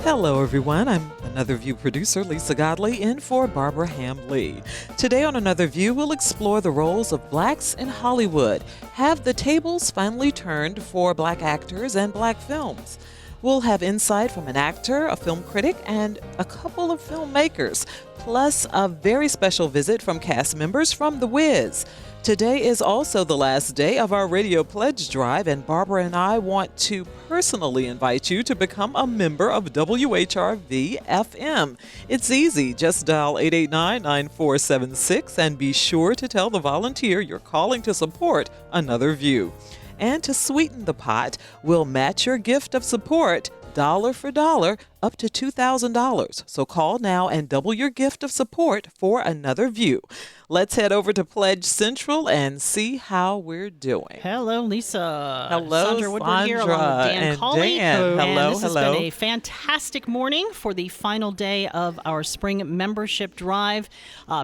Hello, everyone. I'm Another View producer Lisa Godley in for Barbara Ham-Lee. Today on Another View, we'll explore the roles of blacks in Hollywood. Have the tables finally turned for black actors and black films? We'll have insight from an actor, a film critic, and a couple of filmmakers, plus a very special visit from cast members from The Wiz. Today is also the last day of our Radio Pledge Drive, and Barbara and I want to personally invite you to become a member of WHRV-FM. It's easy. Just dial 889-9476 and be sure to tell the volunteer you're calling to support Another View. And to sweeten the pot, we'll match your gift of support dollar for dollar up to $2,000. So call now and double your gift of support for Another View. Let's head over to Pledge Central and see how we're doing. Hello, Lisa. Hello, Sandra Woodward here along with Dan and Colley. Dan. Hello, and this hello. has been a fantastic morning for the final day of our spring membership drive,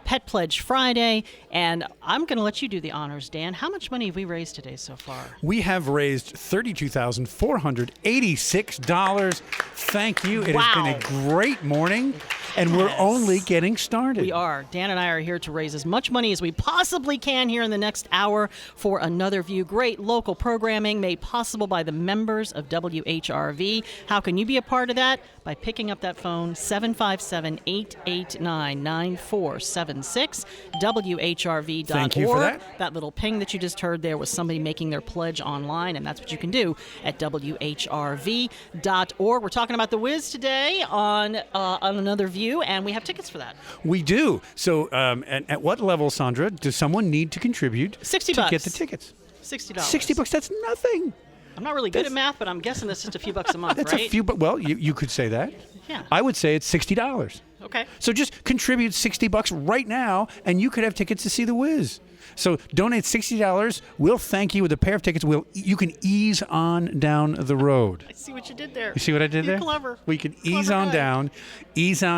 Pet Pledge Friday. And I'm going to let you do the honors, Dan. How much money have we raised today so far? We have raised $32,486. Thank you. It has been a great morning, and we're only getting started. We are. Dan and I are here to raise as much money as we possibly can here in the next hour for Another View. Great local programming made possible by the members of WHRV. How can you be a part of that? By picking up that phone, 757-889-9476, WHRV.org. Thank you for that. That little ping that you just heard there was somebody making their pledge online, and that's what you can do at WHRV.org. We're talking about The Wiz today on Another View, and we have tickets for that. We do. So at what level, Sandra, does someone need to contribute $60 to get the tickets? $60. $60, that's nothing. I'm not really good at math, but I'm guessing that's just a few bucks a month, That's right? a few, but well, you could say that. Yeah. I would say it's $60. Okay. So just contribute $60 right now, and you could have tickets to see The Wiz. So donate $60. We'll thank you with a pair of tickets. You can ease on down the road. I see what you did there. You see what I did there? You're clever. We can Clever ease on guy.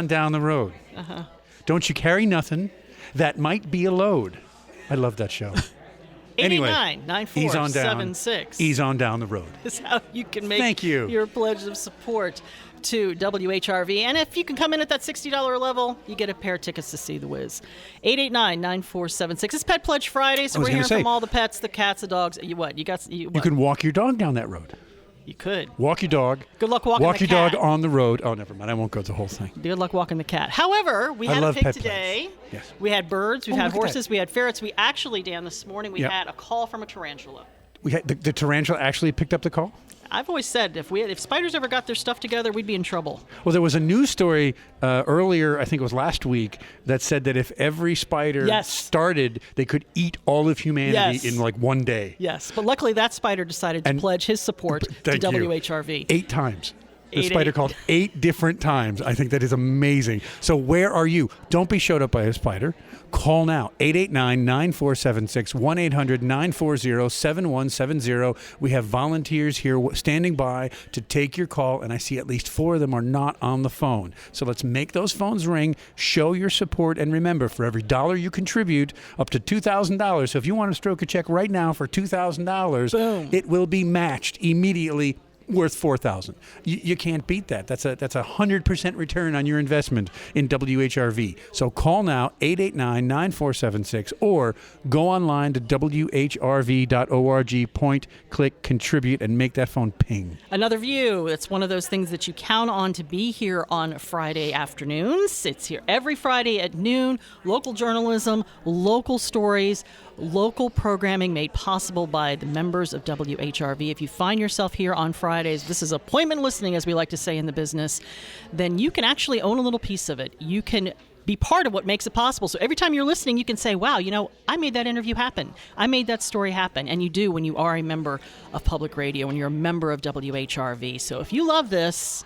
down the road. Uh-huh. Don't you carry nothing that might be a load. I love that show. Anyway, ease on down. 889-9476 Ease on down the road. is how you can make Thank you. your pledge of support to WHRV. And if you can come in at that $60 level, you get a pair of tickets to see The Wiz. 889-9476. It's Pet Pledge Friday, so I was we're gonna hearing say- from all the pets, the cats, the dogs. You what? You can walk your dog down that road. You could. Walk your dog. Good luck walking Walk the your cat. dog on the road. Oh, never mind. I won't go the whole thing. Good luck walking the cat. However, we I had a love pig pet today. plays. Yes. We had birds. We Oh, had look at that. horses. We had ferrets. We actually, Dan, this morning we Yep. had a call from a tarantula. We had the tarantula actually picked up the call? I've always said if spiders ever got their stuff together, we'd be in trouble. Well, there was a news story earlier, I think it was last week, that said that if every spider Yes. started, they could eat all of humanity Yes. in like one day. Yes, but luckily that spider decided to And- pledge his support to Thank you. WHRV. 8 times. The Eight, spider eight. called 8 different times. I think that is amazing. So where are you? Don't be showed up by a spider. Call now, 889-9476, 1-800-940-7170. We have volunteers here standing by to take your call, and I see at least 4 of them are not on the phone. So let's make those phones ring, show your support, and remember, for every dollar you contribute, up to $2,000. So if you want to stroke a check right now for $2,000, Boom. it will be matched immediately, worth $4,000. You can't beat that. That's a 100% return on your investment in WHRV. So call now, 889-9476, or go online to WHRV.org, point, click, contribute, and make that phone ping. Another View. It's one of those things that you count on to be here on Friday afternoons. It's here every Friday at noon. Local journalism, local stories, local programming made possible by the members of WHRV. If you find yourself here on Fridays, this is appointment listening, as we like to say in the business, then you can actually own a little piece of it. You can be part of what makes it possible. So every time you're listening, you can say, wow, I made that interview happen. I made that story happen. And you do when you are a member of public radio, when you're a member of WHRV. So if you love this,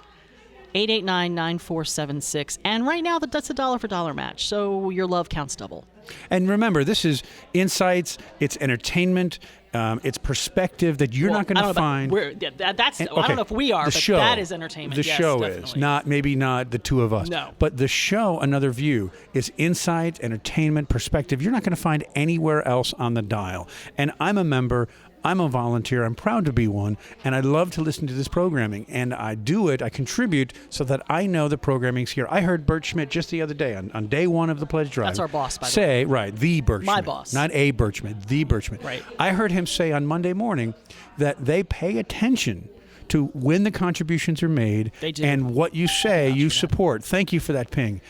889-9476. And right now, that's a dollar for dollar match. So your love counts double. And remember, this is insights, it's entertainment, it's perspective that you're not going to find. I don't know if we are, The but show, that is entertainment. The Yes, show definitely. is, maybe not the two of us. No. But the show, Another View, is insight, entertainment, perspective you're not going to find anywhere else on the dial. And I'm a member I'm a volunteer. I'm proud to be one, and I love to listen to this programming. And I do it, I contribute so that I know the programming's here. I heard Bert Schmidt just the other day on day one of the pledge drive. That's our boss, by the way. Say, right, the Bert My Schmidt. boss. Not a Bert Schmidt, the Bert Schmidt. Right. I heard him say on Monday morning that they pay attention to when the contributions are made. They do. And what you say, you support. Thank you for that ping.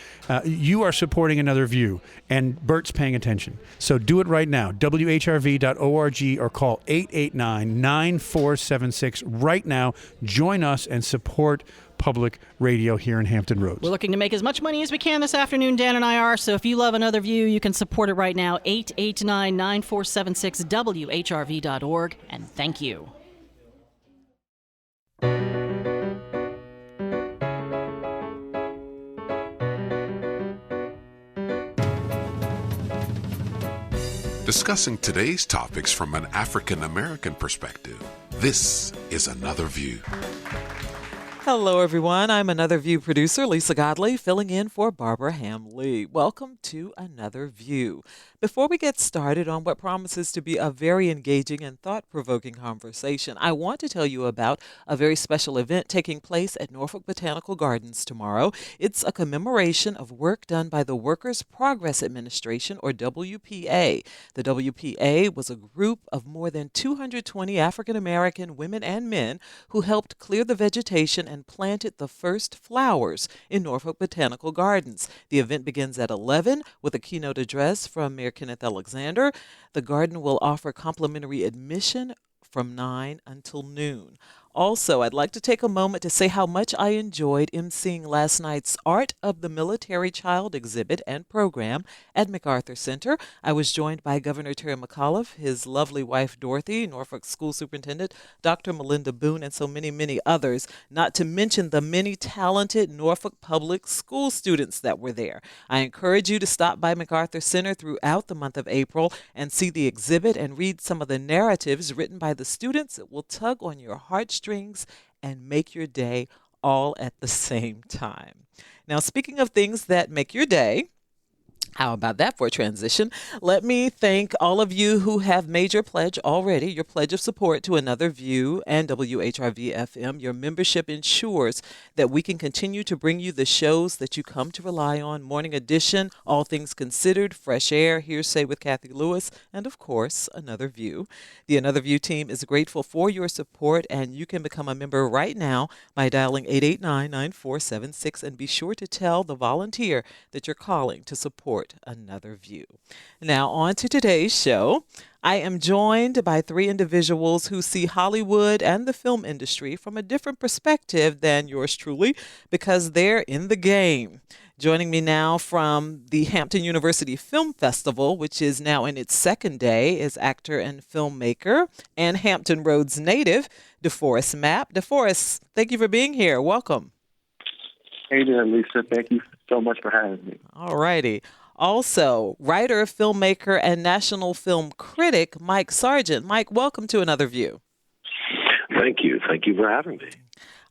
You are supporting Another View, and Bert's paying attention. So do it right now, whrv.org, or call 889-9476 right now. Join us and support public radio here in Hampton Roads. We're looking to make as much money as we can this afternoon, Dan and I are. So if you love Another View, you can support it right now, 889-9476, whrv.org. And thank you. Discussing today's topics from an African American perspective, this is Another View. Hello, everyone. I'm Another View producer, Lisa Godley, filling in for Barbara Hamley. Welcome to Another View. Before we get started on what promises to be a very engaging and thought-provoking conversation, I want to tell you about a very special event taking place at Norfolk Botanical Gardens tomorrow. It's a commemoration of work done by the Workers' Progress Administration, or WPA. The WPA was a group of more than 220 African American women and men who helped clear the vegetation and planted the first flowers in Norfolk Botanical Gardens. The event begins at 11 with a keynote address from Mayor Kenneth Alexander. The garden will offer complimentary admission from 9 until noon. Also, I'd like to take a moment to say how much I enjoyed emceeing last night's Art of the Military Child exhibit and program at MacArthur Center. I was joined by Governor Terry McAuliffe, his lovely wife Dorothy, Norfolk School Superintendent Dr. Melinda Boone, and so many, many others, not to mention the many talented Norfolk Public School students that were there. I encourage you to stop by MacArthur Center throughout the month of April and see the exhibit and read some of the narratives written by the students. It will tug on your heartstrings and make your day all at the same time. Now, speaking of things that make your day, how about that for a transition? Let me thank all of you who have made your pledge already, your pledge of support to Another View and WHRV-FM. Your membership ensures that we can continue to bring you the shows that you come to rely on. Morning Edition, All Things Considered, Fresh Air, Hearsay with Kathy Lewis, and of course, Another View. The Another View team is grateful for your support, and you can become a member right now by dialing 889-9476, and be sure to tell the volunteer that you're calling to support Another View. Now, on to today's show. I am joined by three individuals who see Hollywood and the film industry from a different perspective than yours truly, because they're in the game. Joining me now from the Hampton University Film Festival, which is now in its second day, is actor and filmmaker and Hampton Roads native, DeForest Mapp. DeForest, thank you for being here. Welcome. Hey there, Lisa. Thank you so much for having me. All righty. Also, writer, filmmaker, and national film critic, Mike Sargent. Mike, welcome to Another View. Thank you. Thank you for having me.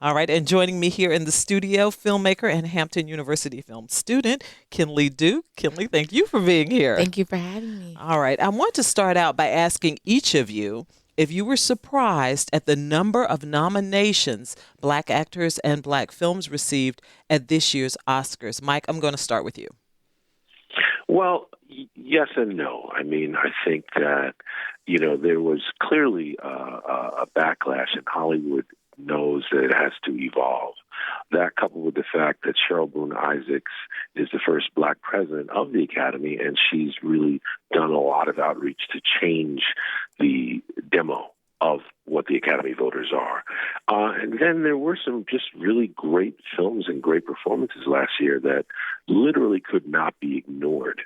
All right, and joining me here in the studio, filmmaker and Hampton University film student, Kinley Duke. Kinley, thank you for being here. Thank you for having me. All right, I want to start out by asking each of you if you were surprised at the number of nominations Black actors and Black films received at this year's Oscars. Mike, I'm going to start with you. Well, yes and no. I mean, I think that, there was clearly a backlash, and Hollywood knows that it has to evolve. That, coupled with the fact that Cheryl Boone Isaacs is the first Black president of the Academy, and she's really done a lot of outreach to change the demo of what the Academy voters are. And then there were some just really great films and great performances last year that literally could not be ignored.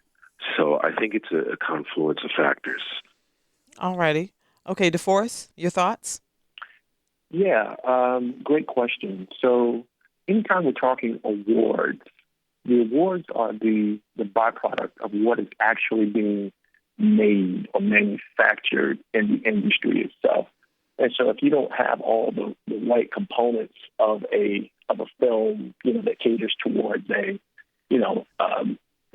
So I think it's a confluence of factors. All righty. Okay, DeForest, your thoughts? Yeah, great question. So anytime we're talking awards, the awards are the byproduct of what is actually being made or manufactured in the industry itself. And so if you don't have all the right components of a film, that caters towards a,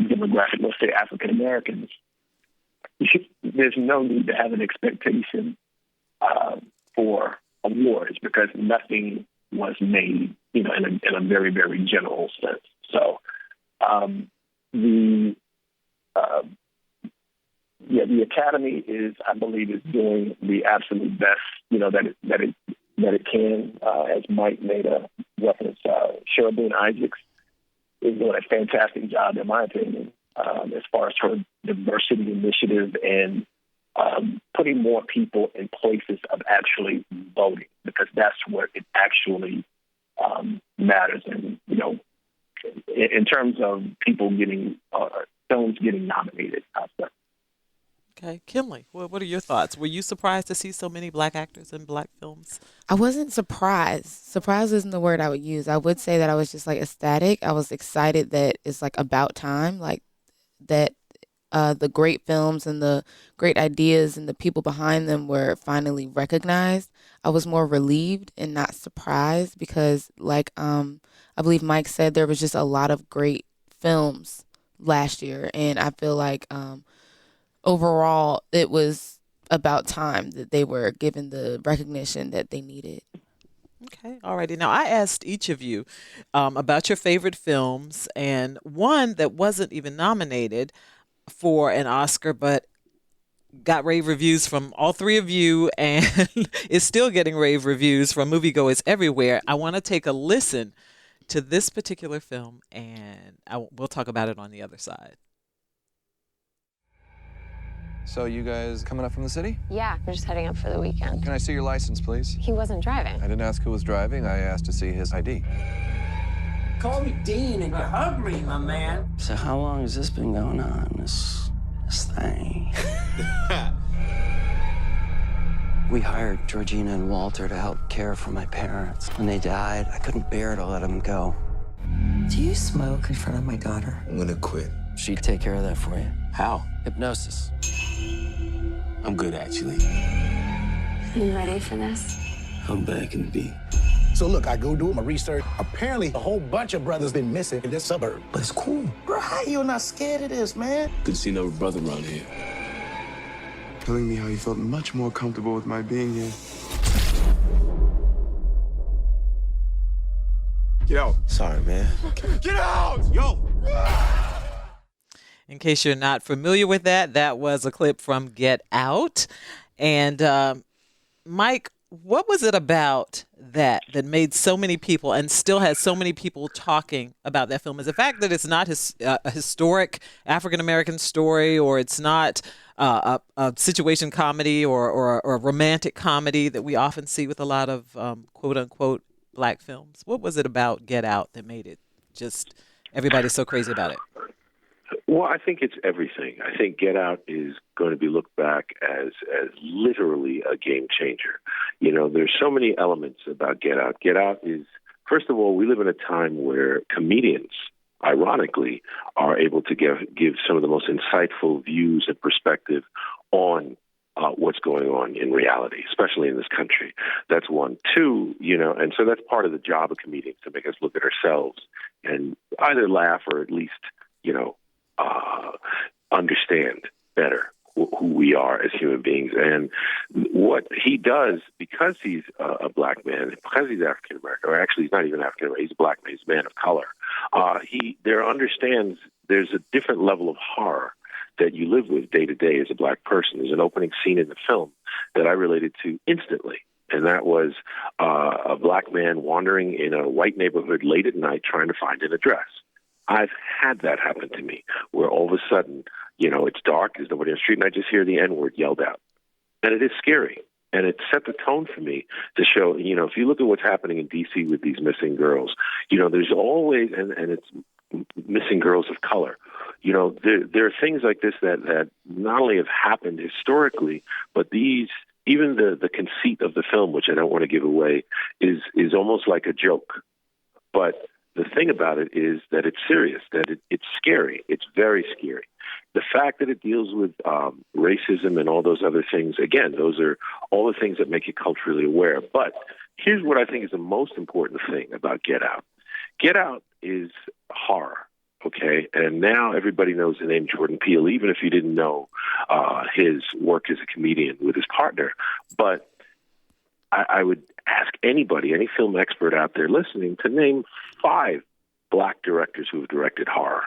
demographic, let's say African Americans, there's no need to have an expectation for awards because nothing was made, in a very, very general sense. So the Academy I believe, is doing the absolute best, that it can. As Mike made a reference, Cheryl Boone Isaacs is doing a fantastic job, in my opinion, as far as her diversity initiative and putting more people in places of actually voting, because that's where it actually matters. And, in terms of people films getting nominated, Okay, Kinley, what are your thoughts? Were you surprised to see so many Black actors in Black films? I wasn't surprised. Surprised isn't the word I would use. I would say that I was just ecstatic. I was excited that it's about time, that the great films and the great ideas and the people behind them were finally recognized. I was more relieved and not surprised because, I believe Mike said, there was just a lot of great films last year, and I feel like overall it was about time that they were given the recognition that they needed. Okay, all righty. Now, I asked each of you about your favorite films, and one that wasn't even nominated for an Oscar, but got rave reviews from all three of you and is still getting rave reviews from moviegoers everywhere. I want to take a listen to this particular film, and we'll talk about it on the other side. So you guys coming up from the city? Yeah, we're just heading up for the weekend. Can I see your license, please? He wasn't driving. I didn't ask who was driving. I asked to see his ID. Call me Dean and you hug me, my man. So how long has this been going on, this thing? We hired Georgina and Walter to help care for my parents. When they died, I couldn't bear to let them go. Do you smoke in front of my daughter? I'm gonna quit. She'd take care of that for you. How? Hypnosis. I'm good, actually. You ready for this? I'm back in the beat. So look, I go do my research. Apparently, a whole bunch of brothers been missing in this suburb. But it's cool. Bro, how you not scared of this, man? Good to see another brother around here. Telling me how you felt much more comfortable with my being here. Get out. Sorry, man. Get out! Yo! In case you're not familiar with that was a clip from Get Out. And Mike, what was it about that made so many people and still has so many people talking about that film? Is the fact that it's not a historic African-American story, or it's not a situation comedy or a romantic comedy that we often see with a lot of quote-unquote Black films? What was it about Get Out that made it just everybody's so crazy about it? Well, I think it's everything. I think Get Out is going to be looked back as literally a game changer. There's so many elements about Get Out. Get Out is, first of all, we live in a time where comedians, ironically, are able to give some of the most insightful views and perspective on what's going on in reality, especially in this country. That's one. Two, and so that's part of the job of comedians, to make us look at ourselves and either laugh or at least, understand better who we are as human beings. And what he does, because he's a Black man, because he's African American, or actually he's not even African American, he's a Black man, he's a man of color, understands there's a different level of horror that you live with day to day as a Black person. There's an opening scene in the film that I related to instantly. And that was a Black man wandering in a white neighborhood late at night trying to find an address. I've had that happen to me, where all of a sudden, it's dark, there's nobody on the street, and I just hear the N-word yelled out. And it is scary. And it set the tone for me to show, if you look at what's happening in D.C. with these missing girls, there's always, and it's missing girls of color. There are things like this that not only have happened historically, but even the conceit of the film, which I don't want to give away, is almost like a joke. But the thing about it is that it's serious, that it's scary. It's very scary. The fact that it deals with racism and all those other things, again, those are all the things that make you culturally aware. But here's what I think is the most important thing about Get Out. Get Out is horror, okay? And now everybody knows the name Jordan Peele, even if you didn't know his work as a comedian with his partner. But I would ask anybody, any film expert out there listening, to name 5 Black directors who have directed horror.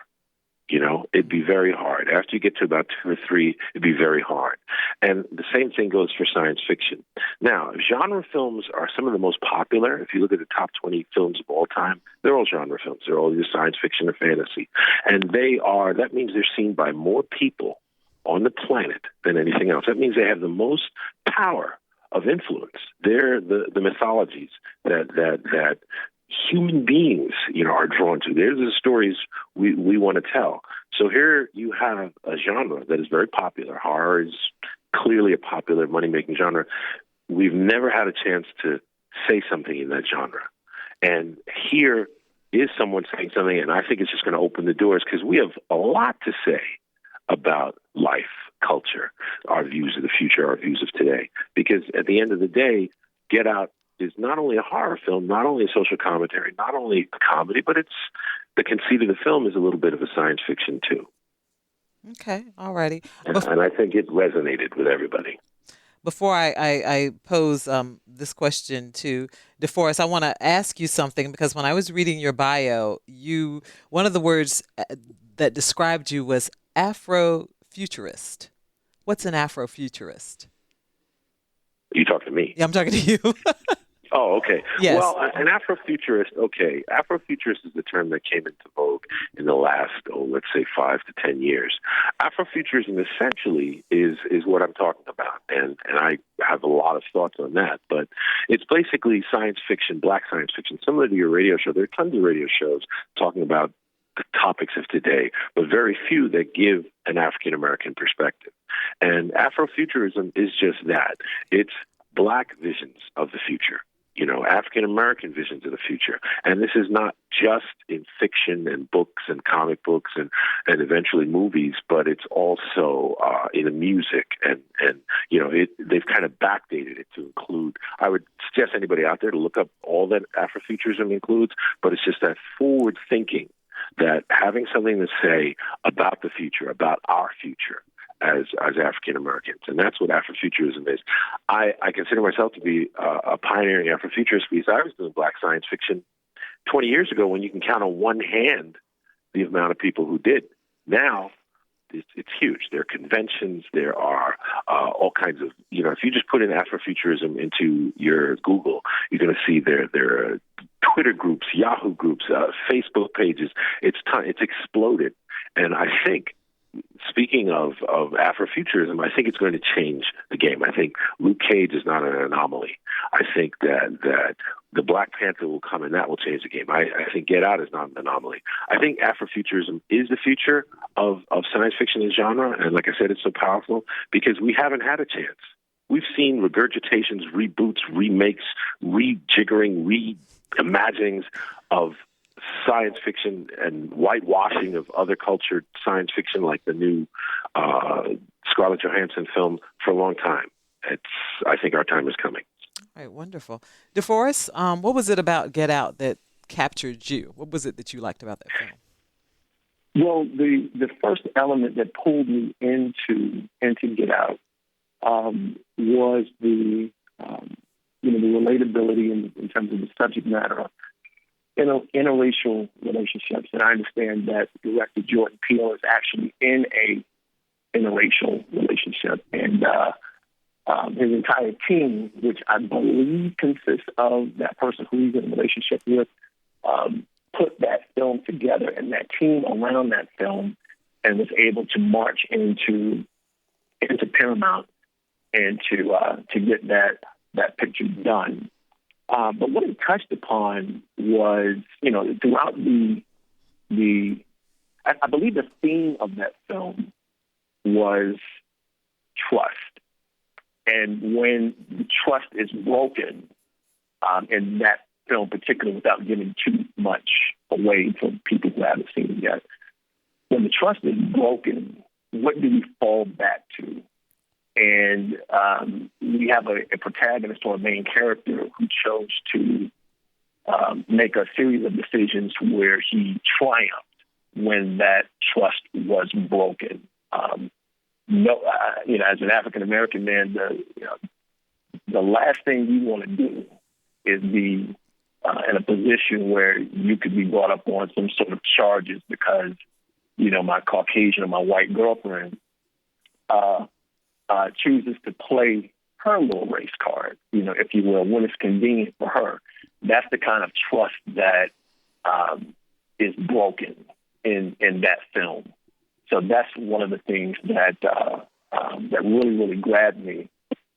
You know, it'd be very hard. After you get to about 2 or 3, it'd be very hard. And the same thing goes for science fiction. Now, genre films are some of the most popular. If you look at the top 20 films of all time, they're all genre films. They're all either science fiction or fantasy. And that means they're seen by more people on the planet than anything else. That means they have the most power of influence. They're the mythologies that human beings, are drawn to. They're the stories we want to tell. So here you have a genre that is very popular. Horror is clearly a popular money-making genre. We've never had a chance to say something in that genre. And here is someone saying something, and I think it's just going to open the doors, because we have a lot to say about life, culture, our views of the future, our views of today. Because at the end of the day, Get Out is not only a horror film, not only a social commentary, not only a comedy, but it's the conceit of the film is a little bit of a science fiction too. Okay, all righty. And I think it resonated with everybody. Before I pose this question to DeForest, I want to ask you something, because when I was reading your bio, one of the words that described you was Afrofuturist. What's an Afrofuturist? You talking to me? Yeah, I'm talking to you. Oh, okay. Yes. Well, an Afrofuturist, okay. Afrofuturist is the term that came into vogue in the last, let's say 5 to 10 years. Afrofuturism essentially is what I'm talking about, and I have a lot of thoughts on that, but it's basically science fiction, Black science fiction, similar to your radio show. There are tons of radio shows talking about the topics of today, but very few that give an African-American perspective. And Afrofuturism is just that. It's Black visions of the future. African-American visions of the future. And this is not just in fiction and books and comic books and eventually movies, but it's also in the music. And they've kind of backdated it to include, I would suggest anybody out there to look up all that Afrofuturism includes, but it's just that forward thinking, that having something to say about the future, about our future, as African Americans, and that's what Afrofuturism is. I consider myself to be a pioneering Afrofuturist, because I was doing Black science fiction 20 years ago, when you can count on one hand the amount of people who did. Now it's huge. There are conventions. There are all kinds of, if you just put in Afrofuturism into your Google, you're going to see there are Twitter groups, Yahoo groups, Facebook pages. It's exploded, and I think, speaking of Afrofuturism, I think it's going to change the game. I think Luke Cage is not an anomaly. I think that the Black Panther will come, and that will change the game. I think Get Out is not an anomaly. I think Afrofuturism is the future of science fiction and genre, and like I said, it's so powerful because we haven't had a chance. We've seen regurgitations, reboots, remakes, rejiggering, reimaginings of science fiction and whitewashing of other cultured science fiction, like the new Scarlett Johansson film, for a long time. I think our time is coming. All right, wonderful. DeForest, what was it about Get Out that captured you? What was it that you liked about that film? Well, the first element that pulled me into Get Out was the relatability in terms of the subject matter of interracial relationships. And I understand that director Jordan Peele is actually in a interracial relationship, and his entire team, which I believe consists of that person who he's in a relationship with, put that film together, and that team around that film, and was able to march into Paramount and to get that picture done. But what it touched upon was, throughout I believe the theme of that film was trust. And when the trust is broken, in that film particularly, without giving too much away for people who haven't seen it yet, when the trust is broken, what do we fall back to? And we have a protagonist or a main character who chose to make a series of decisions where he triumphed when that trust was broken. As an African American man, the last thing you want to do is be in a position where you could be brought up on some sort of charges because, my Caucasian or my white girlfriend chooses to play her little race card, if you will, when it's convenient for her. That's the kind of trust that is broken in that film. So that's one of the things that that really, really grabbed me.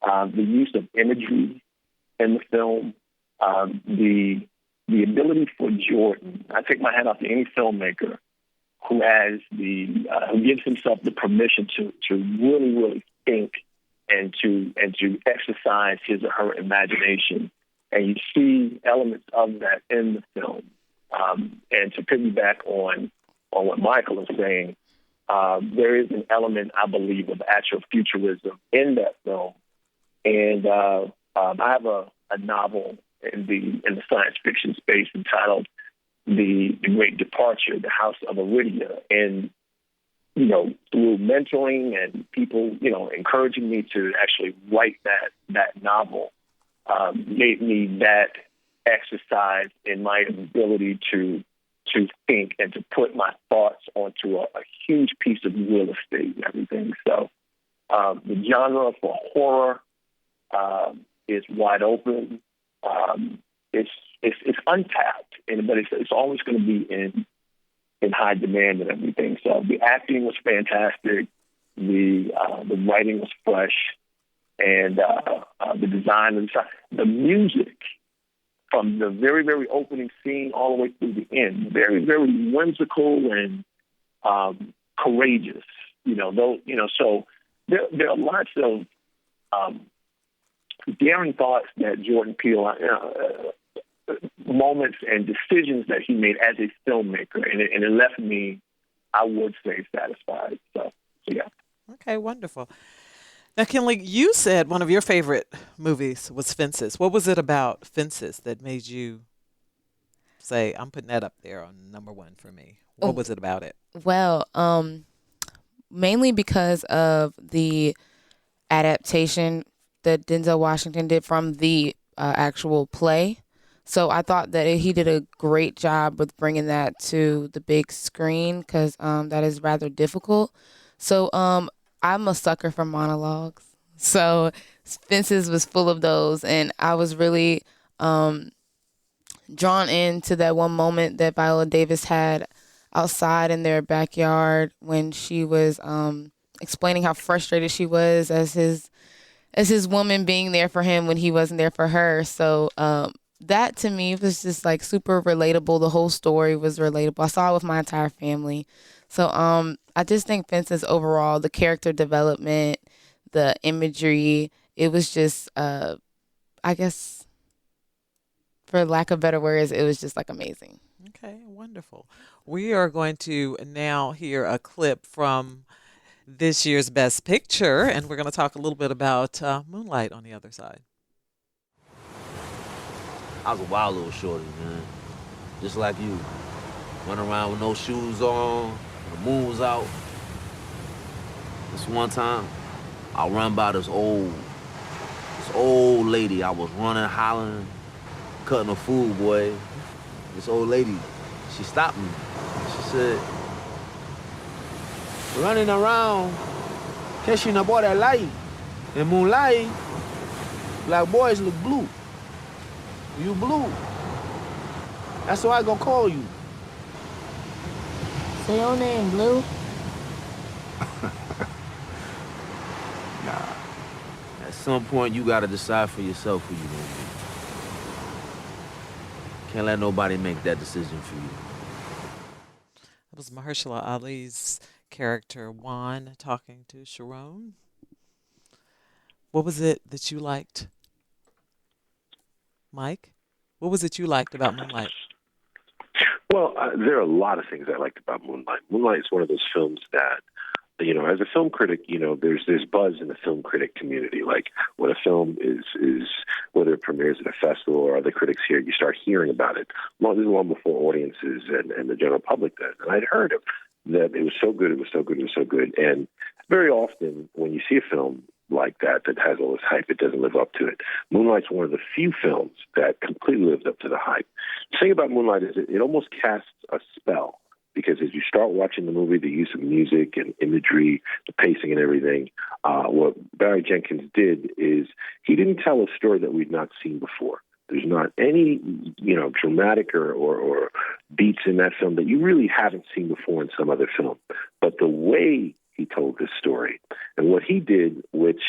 The use of imagery in the film, the ability for Jordan. I take my hat off to any filmmaker who has who gives himself the permission to really, really think and to exercise his or her imagination. And you see elements of that in the film. And to piggyback on what Michael is saying, there is an element, I believe, of Afrofuturism in that film. And I have a novel in the science fiction space entitled The Great Departure, The House of Aridia. And, through mentoring and people, encouraging me to actually write that novel, gave me that exercise in my ability to think and to put my thoughts onto a huge piece of real estate and everything. So the genre for horror is wide open. It's untapped, but it's always going to be in high demand and everything. So the acting was fantastic. The writing was fresh, and the design, the music from the very, very opening scene all the way through the end, very, very whimsical and courageous. So there are lots of daring thoughts that Jordan Peele, moments and decisions that he made as a filmmaker, and it left me, I would say, satisfied. So yeah. Okay, wonderful. Now, Kenley, you said one of your favorite movies was Fences. What was it about Fences that made you say, I'm putting that up there on number one for me? What was it about it? Well, mainly because of the adaptation that Denzel Washington did from the actual play. So I thought that he did a great job with bringing that to the big screen because that is rather difficult. So I'm a sucker for monologues. So Fences was full of those. And I was really drawn into that one moment that Viola Davis had outside in their backyard when she was explaining how frustrated she was as his woman being there for him when he wasn't there for her. So that to me was just like super relatable. The whole story was relatable. I saw it with my entire family. So I just think Fences overall, the character development, the imagery, it was just, I guess, for lack of better words, it was just like amazing. Okay, wonderful. We are going to now hear a clip from this year's Best Picture, and we're going to talk a little bit about Moonlight on the other side. I was a wild little shorty, man. Just like you. Running around with no shoes on, the moon was out. This one time, I run by this old lady. I was running, hollering, cutting a fool, boy. This old lady, she stopped me. She said, running around, catching up all that light. In moonlight, black boys look blue. You blue. That's why I gonna call you. So your name Blue? Nah. At some point, you gotta decide for yourself who you gonna be. Can't let nobody make that decision for you. That was Mahershala Ali's character Juan talking to Sharon. What was it that you liked, Mike? What was it you liked about Moonlight? Well, there are a lot of things I liked about Moonlight. Moonlight is one of those films that, as a film critic, there's buzz in the film critic community. Like when a film is whether it premieres at a festival or other critics here, you start hearing about it long before audiences and the general public does. And I'd heard that it was so good, it was so good, it was so good. And very often when you see a film, like that has all this hype. It doesn't live up to it. Moonlight's one of the few films that completely lives up to the hype. The thing about Moonlight is it almost casts a spell, because as you start watching the movie, the use of music and imagery, the pacing and everything, what Barry Jenkins did is he didn't tell a story that we'd not seen before. There's not any, dramatic or beats in that film that you really haven't seen before in some other film. But the way he told this story and what he did, which,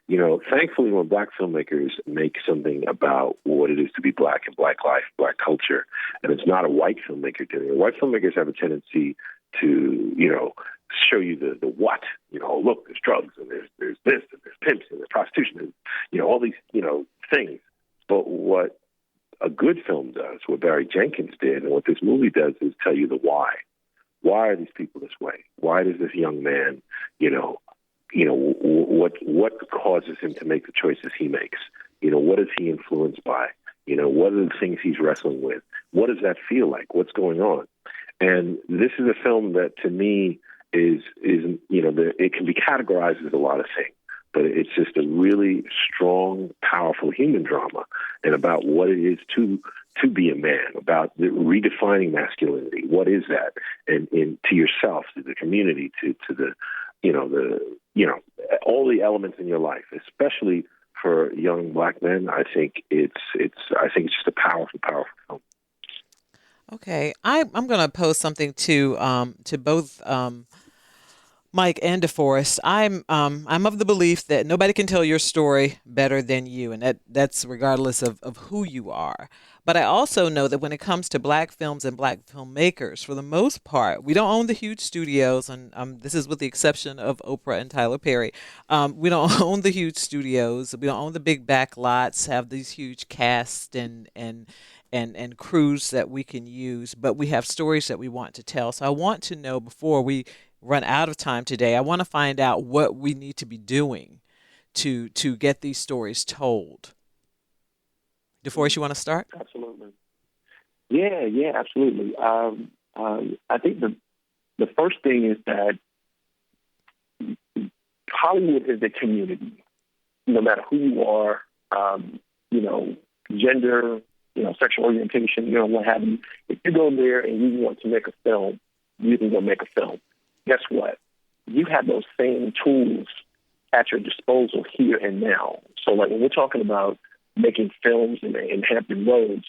thankfully when Black filmmakers make something about what it is to be Black and Black life, Black culture, and it's not a white filmmaker doing it. White filmmakers have a tendency to, show you the what. Look, there's drugs and there's this and there's pimps and there's prostitution and, all these, things. But what a good film does, what Barry Jenkins did, and what this movie does is tell you the why. Why are these people this way? Why does this young man, what causes him to make the choices he makes? What is he influenced by? What are the things he's wrestling with? What does that feel like? What's going on? And this is a film that, to me, is it can be categorized as a lot of things. But it's just a really strong, powerful human drama, and about what it is to be a man, about redefining masculinity. What is that? And to yourself, to the community, to the all the elements in your life, especially for young Black men. I think it's just a powerful film. Okay, I'm going to pose something to both Mike and DeForest. I'm of the belief that nobody can tell your story better than you, and that's regardless of who you are. But I also know that when it comes to Black films and Black filmmakers, for the most part, we don't own the huge studios, and this is with the exception of Oprah and Tyler Perry. We don't own the huge studios. We don't own the big back lots, have these huge casts and crews that we can use, but we have stories that we want to tell. So I want to know, before we run out of time today, I want to find out what we need to be doing to get these stories told. DeForest, you want to start? Absolutely. Yeah, absolutely. I think the first thing is that Hollywood is a community, no matter who you are, gender, sexual orientation, what have you. If you go there and you want to make a film, you can go make a film. Guess what? You have those same tools at your disposal here and now. So, like, when we're talking about making films in Hampton Roads,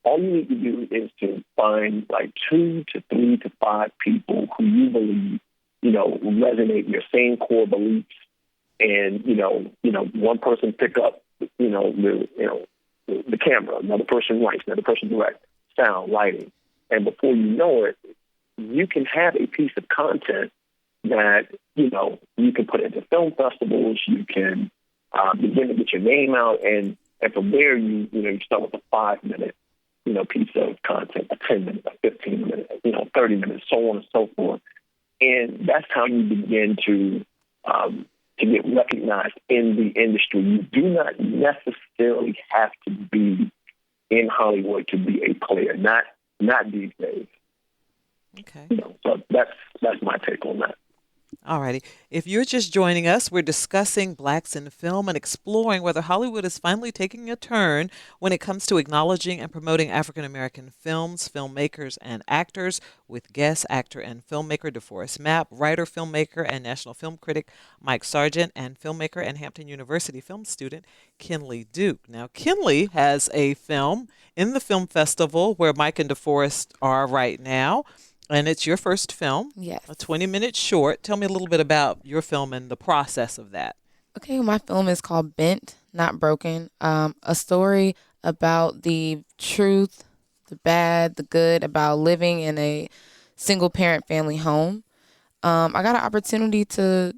all you need to do is to find like 2 to 3 to 5 people who you believe, resonate with your same core beliefs, and one person pick up, the camera, another person writes, another person directs, sound, lighting, and before you know it, you can have a piece of content that, you can put into film festivals, you can begin to get your name out, and from there, you start with a 5-minute, piece of content, a 10-minute, a 15-minute, 30 minutes, so on and so forth. And that's how you begin to get recognized in the industry. You do not necessarily have to be in Hollywood to be a player, not these days. Okay. So that's my take on that. All righty. If you're just joining us, we're discussing Blacks in film and exploring whether Hollywood is finally taking a turn when it comes to acknowledging and promoting African-American films, filmmakers, and actors, with guest actor and filmmaker DeForest Mapp, writer, filmmaker, and national film critic Mike Sargent, and filmmaker and Hampton University film student Kinley Duke. Now, Kinley has a film in the film festival where Mike and DeForest are right now. And it's your first film. Yes. A 20-minute short. Tell me a little bit about your film and the process of that. Okay, my film is called Bent, Not Broken. A story about the truth, the bad, the good, about living in a single-parent family home. I got an opportunity to,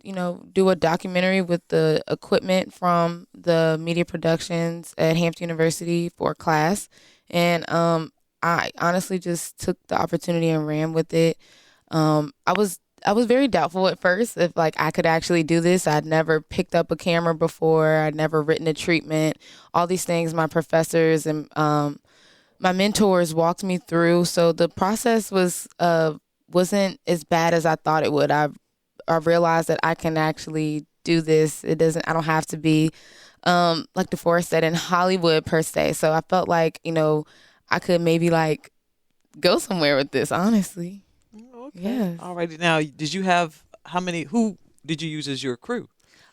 do a documentary with the equipment from the media productions at Hampton University for a class. And I honestly just took the opportunity and ran with it. I was very doubtful at first if I could actually do this. I'd never picked up a camera before. I'd never written a treatment. All these things my professors and my mentors walked me through. So the process wasn't as bad as I thought it would. I realized that I can actually do this. I don't have to be, like DeForest said, in Hollywood per se. So I felt like, I could maybe like go somewhere with this, honestly. Okay. Yes. All righty. Now, did you have, who did you use as your crew?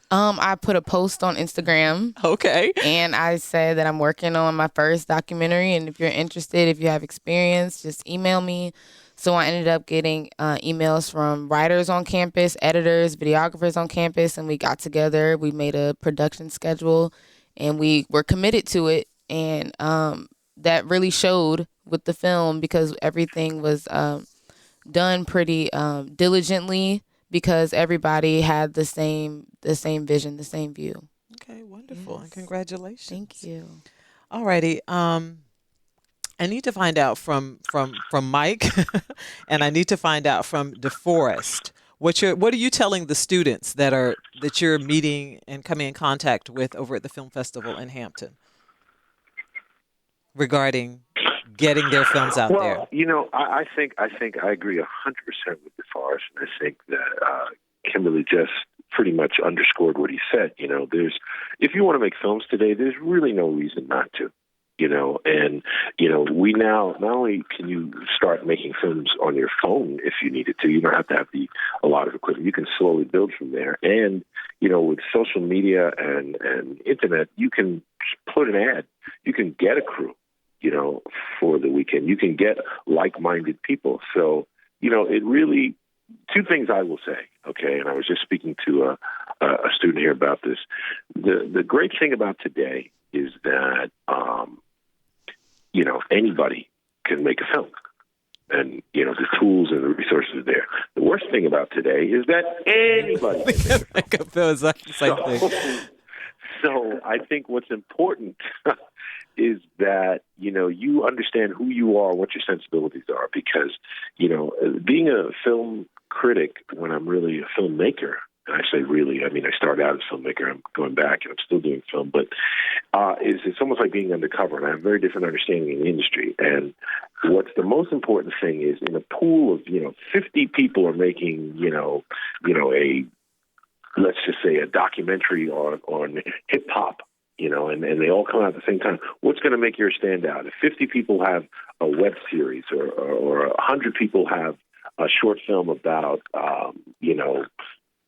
I put a post on Instagram. Okay. And I said that I'm working on my first documentary. And if you're interested, if you have experience, just email me. So I ended up getting emails from writers on campus, editors, videographers on campus. And we got together. We made a production schedule and we were committed to it. And that really showed with the film because everything was done pretty diligently because everybody had the same vision, the same view. Okay, wonderful. Yes. And congratulations. Thank you. All righty. I need to find out from Mike and I need to find out from DeForest. What are you telling the students that you're meeting and coming in contact with over at the film festival in Hampton regarding getting their films out there? Well, I think I agree 100% with DeForest, and I think that Kimberly just pretty much underscored what he said. If you want to make films today, there's really no reason not to. And we now not only can you start making films on your phone if you needed to. You don't have to have a lot of equipment. You can slowly build from there. And with social media and internet, you can put an ad. You can get a crew. For the weekend. You can get like-minded people. So, it really, two things I will say, okay, and I was just speaking to a student here about this. The great thing about today is that, anybody can make a film. And, the tools and the resources are there. The worst thing about today is that anybody can make a film. Exactly the same thing. So I think what's important is that, you understand who you are, what your sensibilities are, because, being a film critic when I'm really a filmmaker, and I say really, I started out as a filmmaker, I'm going back and I'm still doing film, but it's almost like being undercover, and I have a very different understanding in the industry. And what's the most important thing is in a pool of, 50 people are making, let's just say a documentary on hip hop, and they all come out at the same time. What's going to make yours stand out? If 50 people have a web series or 100 people have a short film about,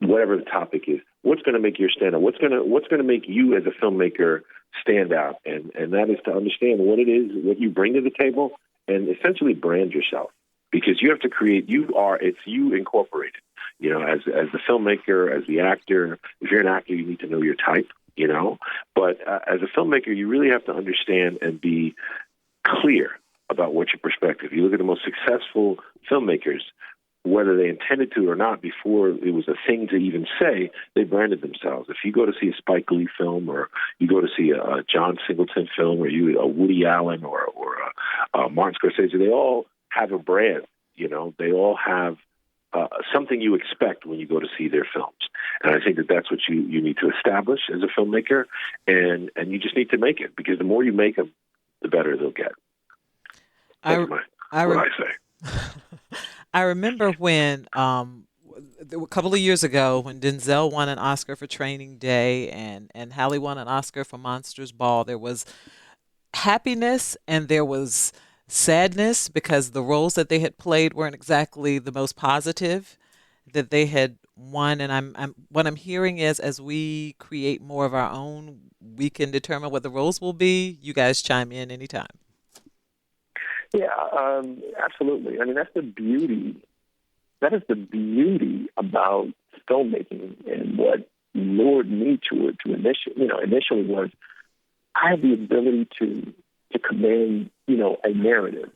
whatever the topic is, what's going to make yours stand out? What's going to make you as a filmmaker stand out? And that is to understand what it is, what you bring to the table, and essentially brand yourself. Because you have to create, it's you incorporated. As the filmmaker, as the actor, if you're an actor, you need to know your type, But as a filmmaker, you really have to understand and be clear about what your perspective. You look at the most successful filmmakers, whether they intended to or not, before it was a thing to even say, they branded themselves. If you go to see a Spike Lee film, or you go to see a John Singleton film, or a Woody Allen, or a Martin Scorsese, they all have a brand. They all have something you expect when you go to see their films. And I think that that's what you need to establish as a filmmaker, and you just need to make it, because the more you make them, the better they'll get. That's what I say. I remember when a couple of years ago when Denzel won an Oscar for Training Day and Halle won an Oscar for Monsters Ball, there was happiness and there was sadness because the roles that they had played weren't exactly the most positive that they had won. And what I'm hearing is, as we create more of our own, we can determine what the roles will be. You guys chime in anytime. Yeah, absolutely. That's the beauty. That is the beauty about filmmaking, and what lured me to it. Initially was I have the ability to command, a narrative,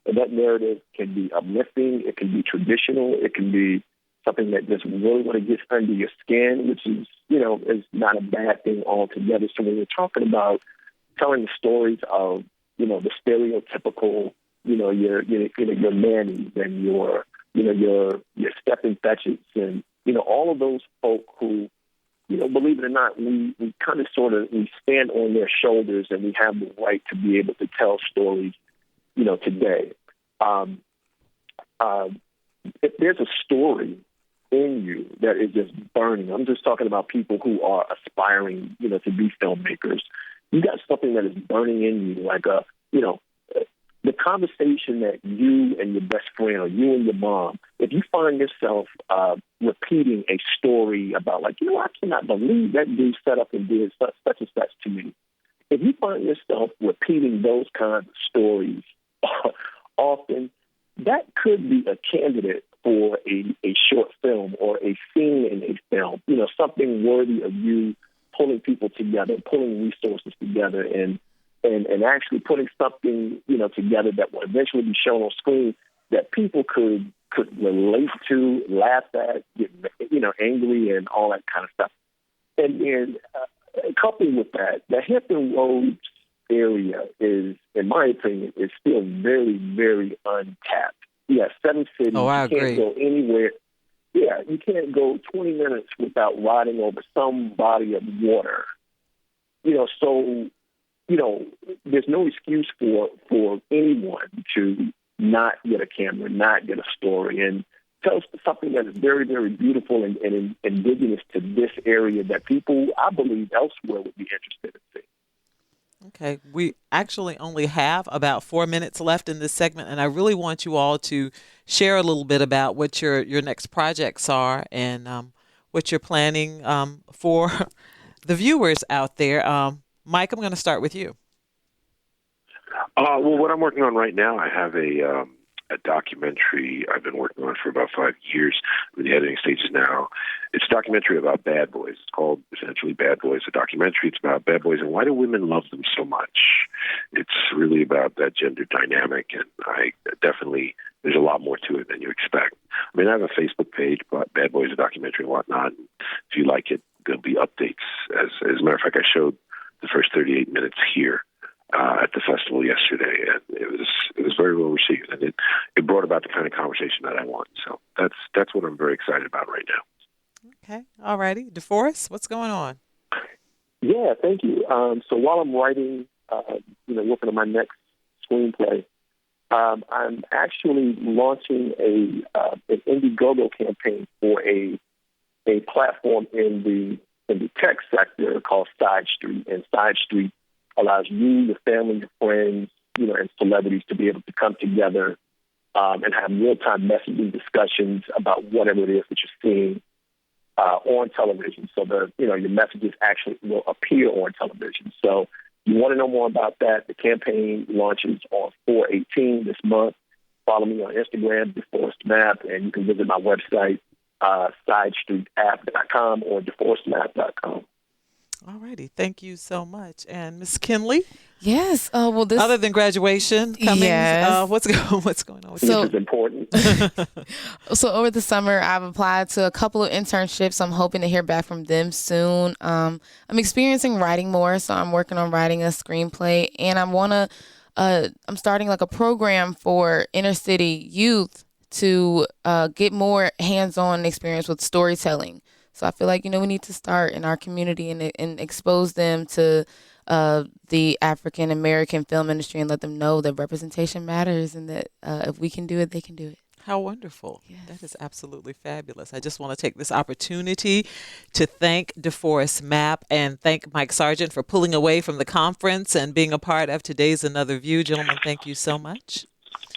and that narrative can be uplifting, it can be traditional, it can be something that just really want to get under your skin, which is, is not a bad thing altogether. So when we're talking about telling the stories of, the stereotypical, your Mannys and your Stephen Fetchits and, all of those folk who, believe it or not, we kind of we stand on their shoulders, and we have the right to be able to tell stories, today. If there's a story in you that is just burning. I'm just talking about people who are aspiring, to be filmmakers. You got something that is burning in you, like the conversation that you and your best friend or you and your mom, if you find yourself repeating a story about I cannot believe that dude set up and did such and such to me. If you find yourself repeating those kinds of stories often, that could be a candidate for a short film or a scene in a film, something worthy of you pulling people together, pulling resources together, and actually putting something, together that will eventually be shown on screen that people could relate to, laugh at, get, angry and all that kind of stuff. And then coupled with that, the Hampton Roads area is, in my opinion, is still very, very untapped. Yeah, 7 cities. Oh, I agree. You can't go anywhere. Yeah, you can't go 20 minutes without riding over some body of water. So, there's no excuse for anyone to not get a camera, not get a story, and tell something that is very, very beautiful and indigenous to this area that people, I believe, elsewhere would be interested in seeing. Okay, we actually only have about 4 minutes left in this segment, and I really want you all to share a little bit about what your next projects are and what you're planning for the viewers out there. Mike, I'm going to start with you. Well, what I'm working on right now, I have a documentary I've been working on for about 5 years. I'm in the editing stages now. It's a documentary about bad boys. It's called essentially Bad Boys, a documentary. It's about bad boys and why do women love them so much. It's really about that gender dynamic, and there's a lot more to it than you expect. I mean, I have a Facebook page, Bad Boys, a documentary and whatnot. If you like it, there'll be updates. As a matter of fact, I showed the first 38 minutes here at the festival yesterday, and it was very well received, and it brought about the kind of conversation that I want. So that's what I'm very excited about right now. Okay, all righty. DeForest, what's going on? Yeah, thank you. So while I'm writing, working on my next screenplay, I'm actually launching an Indiegogo campaign for a platform in the tech sector called Side Street, and Side Street allows you, your family, your friends, and celebrities to be able to come together and have real-time messaging discussions about whatever it is that you're seeing on television. So your messages actually will appear on television. So you want to know more about that, the campaign launches on 4/18 this month. Follow me on Instagram, DeForest Map, and you can visit my website, sidestreetapp.com or DeForestMap.com. All righty. Thank you so much. And Ms. Kinley? Yes. This other than graduation coming, yes. What's going on with you? This is important. So over the summer, I've applied to a couple of internships. I'm hoping to hear back from them soon. I'm experiencing writing more, so I'm working on writing a screenplay, and I'm starting like a program for inner city youth to get more hands-on experience with storytelling. So I feel like, we need to start in our community and expose them to the African American film industry and let them know that representation matters and that if we can do it, they can do it. How wonderful. Yes. That is absolutely fabulous. I just want to take this opportunity to thank DeForest Map and thank Mike Sargent for pulling away from the conference and being a part of today's Another View. Gentlemen, thank you so much.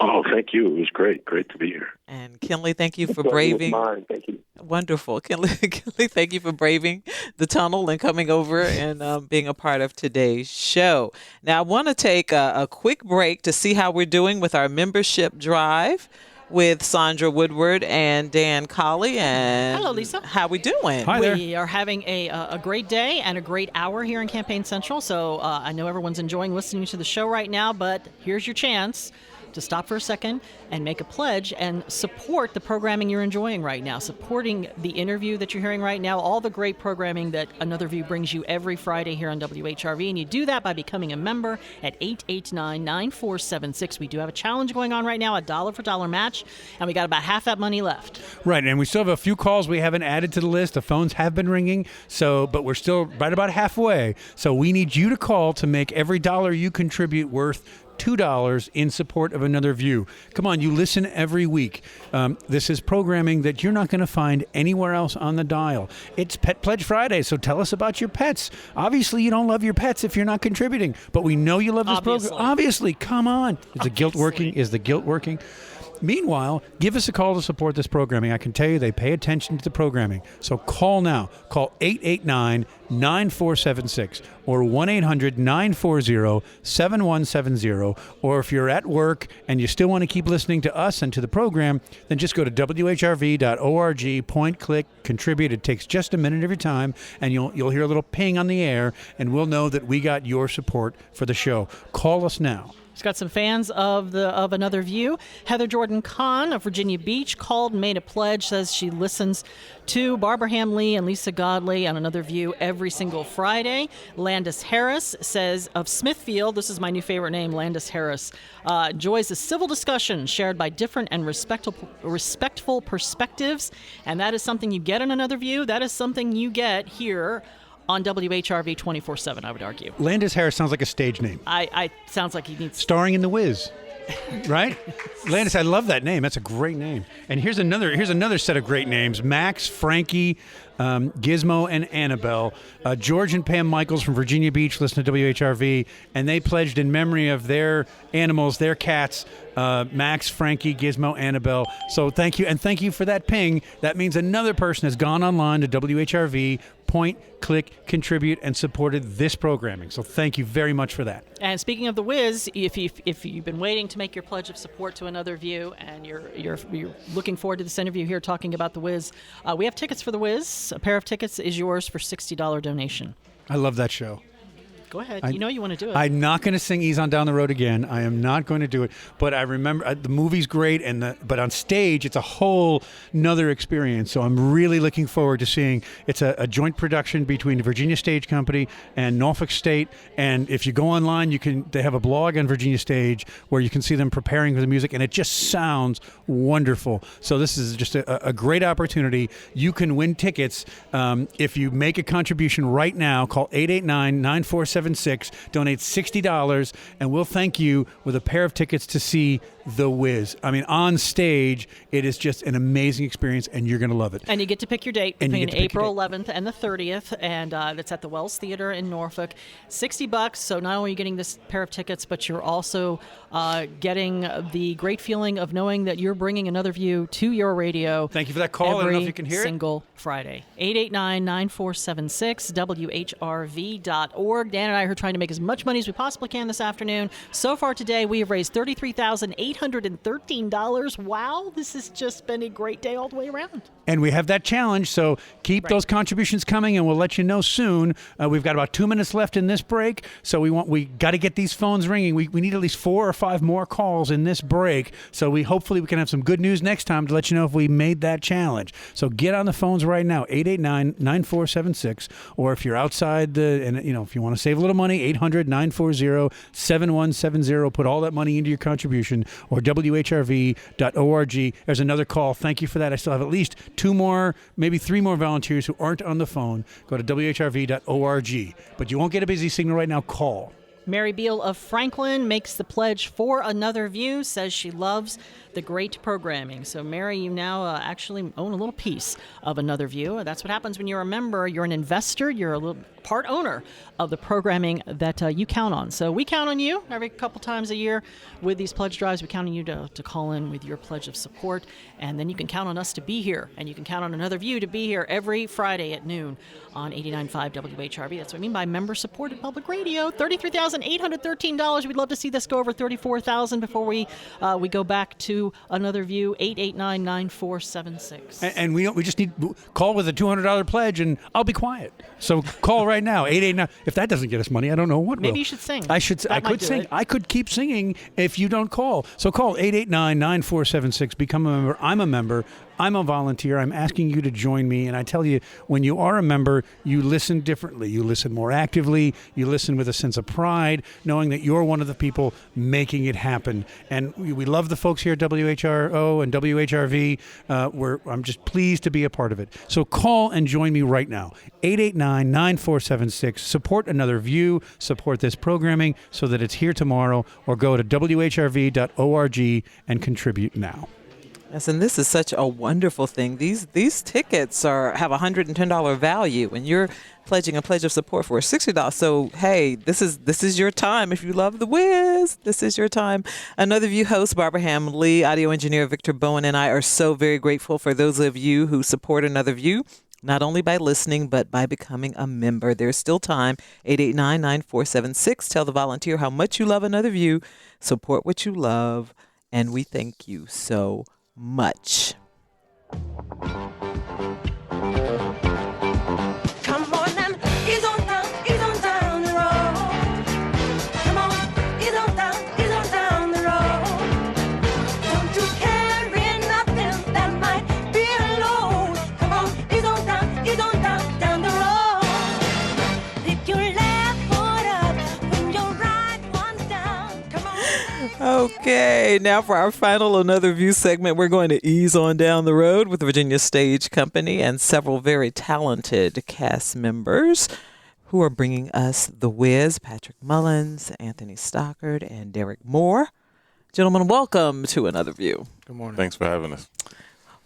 Oh, thank you. It was great. Great to be here. And Kinley, thank you for braving. Thank you. Wonderful. Kinley, thank you for braving the tunnel and coming over and being a part of today's show. Now, I want to take a quick break to see how we're doing with our membership drive with Sandra Woodward and Dan Colley. And hello, Lisa. How we doing? Hi there. We are having a great day and a great hour here in Campaign Central. So I know everyone's enjoying listening to the show right now, but here's your chance to stop for a second and make a pledge and support the programming you're enjoying right now, supporting the interview that you're hearing right now, all the great programming that Another View brings you every Friday here on WHRV. And you do that by becoming a member at 889-9476. We do have a challenge going on right now, a dollar for dollar match, and we got about half that money left. Right, and we still have a few calls we haven't added to the list. The phones have been ringing, but we're still right about halfway. So we need you to call to make every dollar you contribute worth $2 in support of Another View. Come on, you listen every week. This is programming that you're not going to find anywhere else on the dial. It's Pet Pledge Friday, so tell us about your pets. Obviously, you don't love your pets if you're not contributing, but we know you love this program. Obviously, come on. Is the guilt working? Is the guilt working? Meanwhile, give us a call to support this programming. I can tell you they pay attention to the programming. So call now. Call 889-9476 or 1-800-940-7170. Or if you're at work and you still want to keep listening to us and to the program, then just go to whrv.org, point, click, contribute. It takes just a minute of your time, and you'll hear a little ping on the air, and we'll know that we got your support for the show. Call us now. It's got some fans of Another View. Heather Jordan Kahn of Virginia Beach called, made a pledge, says she listens to Barbara Hamley and Lisa Godley on Another View every single Friday. Landis Harris says of Smithfield, this is my new favorite name, Landis Harris, enjoys the civil discussion shared by different and respectful perspectives, and that is something you get in Another View. That is something you get here on WHRV 24/7, I would argue. Landis Harris sounds like a stage name. I sounds like he needs... Starring in The Wiz, right? Landis, I love that name. That's a great name. And here's another set of great names. Max, Frankie, Gizmo, and Annabelle. George and Pam Michaels from Virginia Beach listen to WHRV, and they pledged in memory of their animals, their cats, Max, Frankie, Gizmo, Annabelle. So thank you, and thank you for that ping. That means another person has gone online to WHRV, point, click, contribute, and supported this programming. So thank you very much for that. And speaking of The Wiz, if you've been waiting to make your pledge of support to Another View, and you're looking forward to this interview here talking about The Wiz, we have tickets for The Wiz. A pair of tickets is yours for $60 donation. I love that show. Go ahead. You know you want to do it. I'm not going to sing Ease on Down the Road again. I am not going to do it. But I remember the movie's great, but on stage, it's a whole nother experience. So I'm really looking forward to seeing. It's a joint production between the Virginia Stage Company and Norfolk State. And if you go online, they have a blog on Virginia Stage where you can see them preparing for the music, and it just sounds wonderful. So this is just a great opportunity. You can win tickets if you make a contribution right now. Call 889-9476. Donate $60, and we'll thank you with a pair of tickets to see The Wiz. I mean, on stage, it is just an amazing experience, and you're going to love it. And you get to pick your date between April 11th and the 30th, and it's at the Wells Theater in Norfolk. $60. So not only are you getting this pair of tickets, but you're also getting the great feeling of knowing that you're bringing Another View to your radio. Thank you for that call. I don't know if you can hear it. Every single Friday. 889-9476, WHRV.org. Dan and I are trying to make as much money as we possibly can this afternoon. So far today, we have raised $33,813. Wow, this has just been a great day all the way around. And we have that challenge, so keep those contributions coming, and we'll let you know soon. We've got about 2 minutes left in this break, so we got to get these phones ringing. We need at least 4 or 5 more calls in this break, so hopefully we can have some good news next time to let you know if we made that challenge. So get on the phones right now, 889-9476, or if you're outside if you want to save a little money, 800-940-7170. Put all that money into your contribution, or WHRV.org. There's another call. Thank you for that. I still have at least 2 more, maybe 3 more volunteers who aren't on the phone. Go to WHRV.org. But you won't get a busy signal right now. Call. Mary Beal of Franklin makes the pledge for Another View, says she loves the great programming. So, Mary, you now actually own a little piece of Another View. That's what happens when you're a member. You're an investor. You're a little part owner of the programming that you count on. So we count on you every couple times a year with these pledge drives. We count on you to call in with your pledge of support. And then you can count on us to be here. And you can count on Another View to be here every Friday at noon on 89.5 WHRV. That's what I mean by member-supported public radio. $33,813. We'd love to see this go over $34,000 before we go back to Another View. 889-9476. And we just need call with a $200 pledge, and I'll be quiet. So call right now, 889. If that doesn't get us money, I don't know what will. Maybe you should sing. I could sing. I could keep singing if you don't call. So call 889-9476. Become a member. I'm a member. I'm a volunteer. I'm asking you to join me. And I tell you, when you are a member, you listen differently. You listen more actively. You listen with a sense of pride, knowing that you're one of the people making it happen. And we love the folks here at WHRO and WHRV. I'm just pleased to be a part of it. So call and join me right now. 889-9476. Support Another View. Support this programming so that it's here tomorrow, or go to whrv.org and contribute now. Yes, and this is such a wonderful thing. These tickets have $110 value, and you're pledging a pledge of support for $60. So hey, this is your time. If you love The Wiz, this is your time. Another View host Barbara Hambley, audio engineer Victor Bowen, and I are so very grateful for those of you who support Another View, not only by listening, but by becoming a member. There's still time. 889-9476. Tell the volunteer how much you love Another View. Support what you love, and we thank you so much. Come on and ease on down the road. Come on, ease on down the road. Don't you carry nothing that might be a load. Come on, ease on down the road. Lift your left foot up when your right one's down. Come on. Okay, now for our final Another View segment, we're going to ease on down the road with Virginia Stage Company and several very talented cast members who are bringing us The Wiz, Patrick Mullins, Anthony Stockard, and Derek Moore. Gentlemen, welcome to Another View. Good morning. Thanks for having us.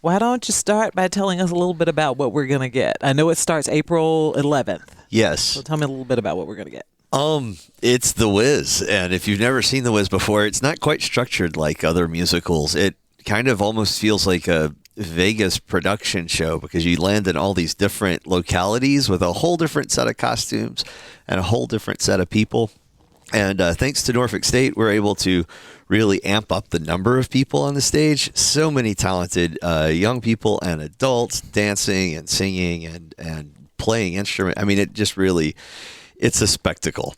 Why don't you start by telling us a little bit about what we're going to get? I know it starts April 11th. Yes. So tell me a little bit about what we're going to get. It's The Wiz, and if you've never seen The Wiz before, it's not quite structured like other musicals. It kind of almost feels like a Vegas production show because you land in all these different localities with a whole different set of costumes and a whole different set of people. And thanks to Norfolk State, we're able to really amp up the number of people on the stage. So many talented young people and adults dancing and singing and playing instruments. I mean, it just really... It's a spectacle.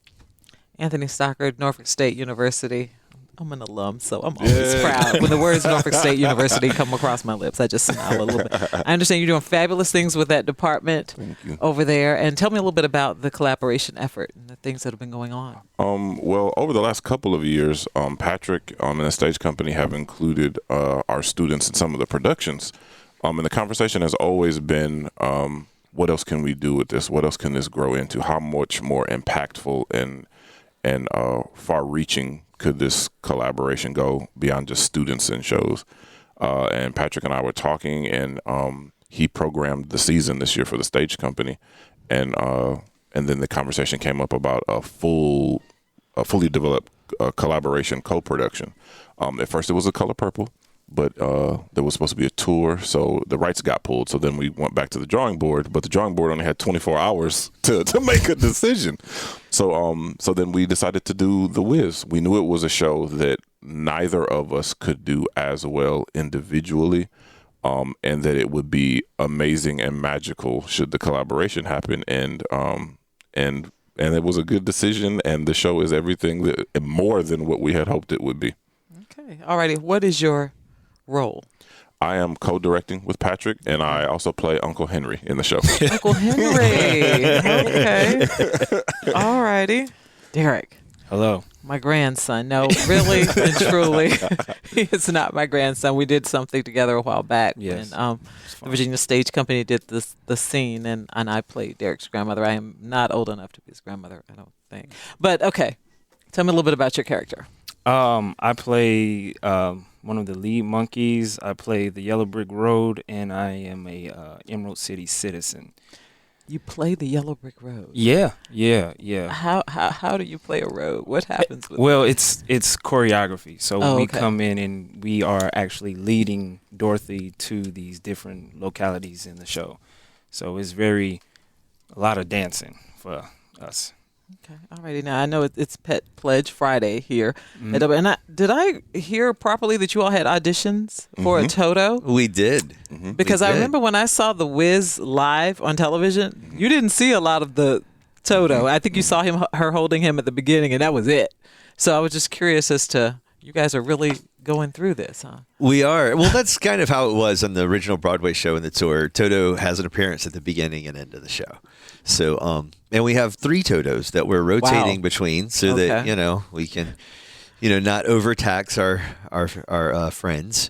Anthony Stockard, Norfolk State University. I'm an alum, so I'm always proud. When the words Norfolk State University come across my lips, I just smile a little bit. I understand you're doing fabulous things with that department over there. And tell me a little bit about the collaboration effort and the things that have been going on. Well, over the last couple of years, Patrick and the Stage Company have included our students in some of the productions. And the conversation has always been... what else can we do with this? What else can this grow into? How much more impactful and far-reaching could this collaboration go beyond just students and shows? And Patrick and I were talking, and he programmed the season this year for the Stage Company, and then the conversation came up about a fully developed collaboration co-production. At first, it was The Color Purple. But there was supposed to be a tour, so the rights got pulled. So then we went back to the drawing board, but the drawing board only had 24 hours to make a decision. So then we decided to do The Wiz. We knew it was a show that neither of us could do as well individually, and that it would be amazing and magical should the collaboration happen. And it was a good decision, and the show is everything that more than what we had hoped it would be. Okay, alrighty. What is your role? I am co-directing with Patrick, and I also play Uncle Henry in the show. Uncle Henry. Okay. All righty. Derek. Hello. My grandson. No, really and truly, he is not my grandson. We did something together a while back. Yes. When the Virginia Stage Company did the scene, and I played Derek's grandmother. I am not old enough to be his grandmother, I don't think. But, okay. Tell me a little bit about your character. I play one of the lead monkeys. I play the Yellow Brick Road, and I am a Emerald City citizen. You play the Yellow Brick Road? Yeah. How do you play a road? What happens with Well, it's choreography. So we okay. come in and we are actually leading Dorothy to these different localities in the show. So it's a lot of dancing for us. Okay, alrighty. Now I know it's Pet Pledge Friday here, Mm-hmm. and did I hear properly that you all had auditions for a Toto? We did. Because I remember when I saw The Wiz live on television, you didn't see a lot of the Toto. I think you saw her holding him at the beginning, and that was it. So I was just curious as to, you guys are really going through this, huh? We are. Well, that's kind of how it was on the original Broadway show and the tour. Toto has an appearance at the beginning and end of the show. So, and we have 3 Totos that we're rotating between so that, we can not overtax our friends.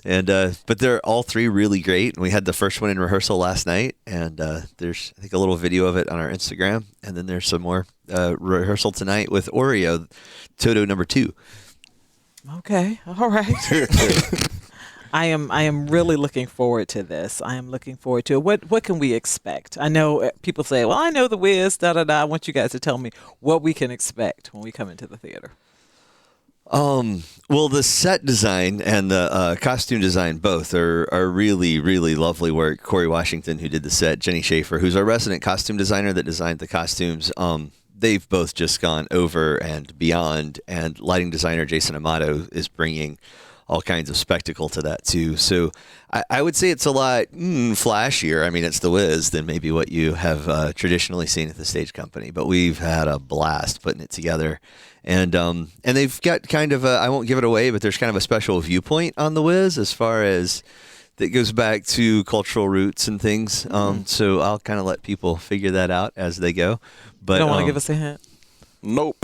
And but they're all three really great. And we had the first one in rehearsal last night, and there's I think a little video of it on our Instagram, and then there's some more rehearsal tonight with Oreo, Toto number 2. Okay, all right. I am really looking forward to this. I am looking forward to it. What can we expect? I know people say, "Well, I know The Wiz." Da da da. I want you guys to tell me what we can expect when we come into the theater. Well, the set design and the costume design both are really, really lovely work. Corey Washington, who did the set, Jenny Schaefer, who's our resident costume designer that designed the costumes. They've both just gone over and beyond, and lighting designer Jason Amato is bringing all kinds of spectacle to that too. So I would say it's a lot flashier. I mean, it's The Wiz than maybe what you have traditionally seen at the stage company, but we've had a blast putting it together. And they've got kind of I won't give it away, but there's kind of a special viewpoint on The Wiz as far as that goes back to cultural roots and things. So I'll kind of let people figure that out as they go. But you don't want to give us a hint? Nope.